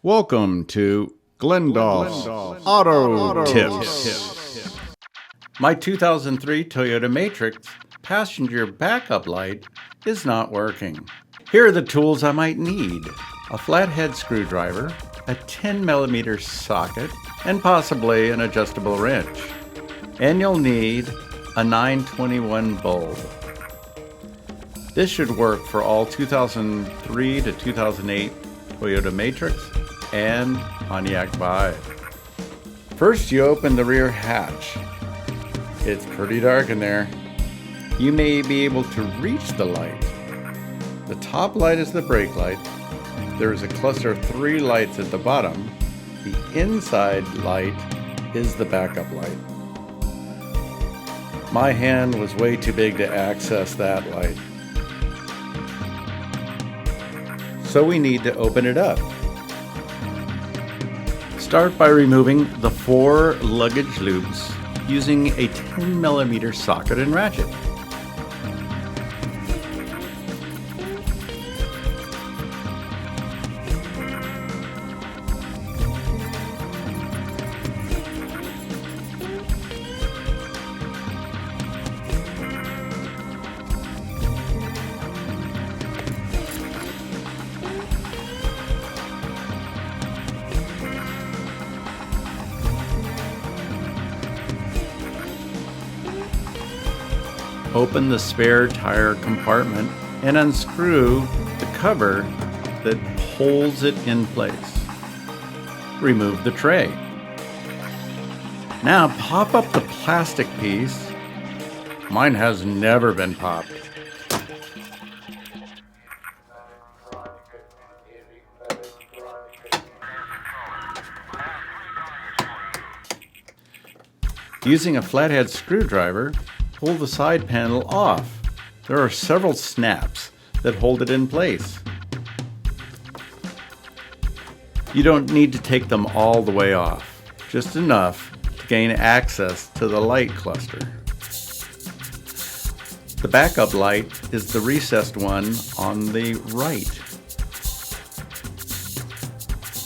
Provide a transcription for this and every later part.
Welcome to Glendalf's Auto Tips. My 2003 Toyota Matrix passenger backup light is not working. Here are the tools I might need: a flathead screwdriver, a 10mm socket, and possibly an adjustable wrench. And you'll need a 921 bulb. This should work for all 2003 to 2008 Toyota Matrix and Pontiac Vibe. First, you open the rear hatch. It's pretty dark in there. You may be able to reach the light. The top light is the brake light. There is a cluster of 3 lights at the bottom. The inside light is the backup light. My hand was way too big to access that light, so we need to open it up. Start by removing the 4 luggage loops using a 10mm socket and ratchet. Open the spare tire compartment and unscrew the cover that holds it in place. Remove the tray. Now pop up the plastic piece. Mine has never been popped. Using a flathead screwdriver, pull the side panel off. There are several snaps that hold it in place. You don't need to take them all the way off, just enough to gain access to the light cluster. The backup light is the recessed one on the right.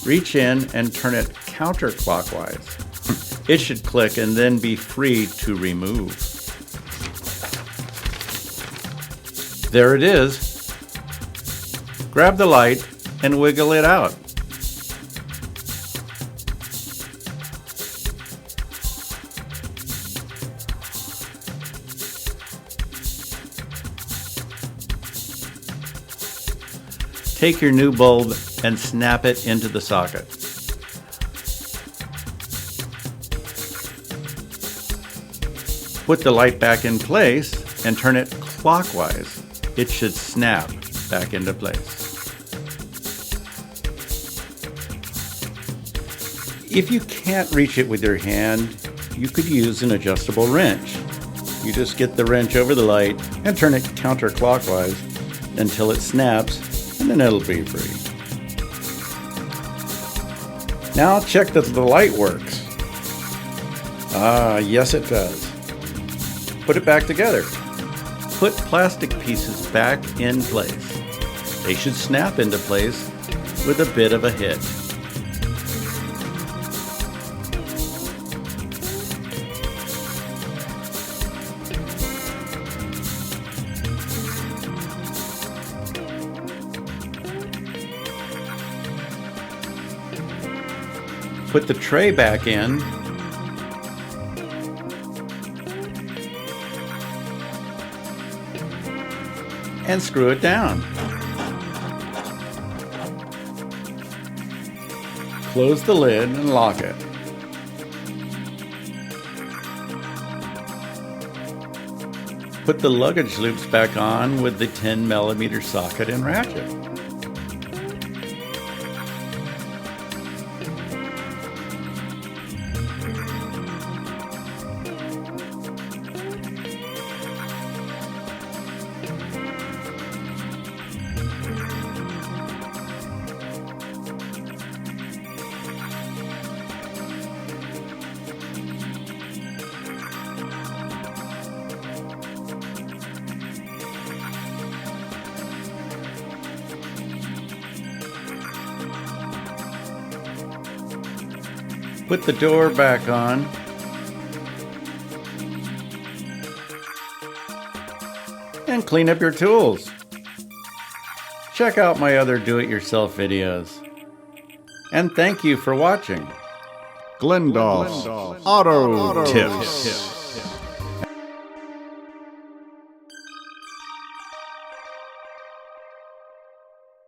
Reach in and turn it counterclockwise. It should click and then be free to remove. There it is. Grab the light and wiggle it out. Take your new bulb and snap it into the socket. Put the light back in place and turn it clockwise. It should snap back into place. If you can't reach it with your hand, you could use an adjustable wrench. You just get the wrench over the light and turn it counterclockwise until it snaps, and then it'll be free. Now check that the light works. Yes it does. Put it back together. Put plastic pieces back in place. They should snap into place with a bit of a hit. Put the tray back in. And screw it down. Close the lid and lock it. Put the luggage loops back on with the 10mm socket and ratchet. Put the door back on. And clean up your tools. Check out my other do-it-yourself videos. And thank you for watching. Glendalf Auto Tips.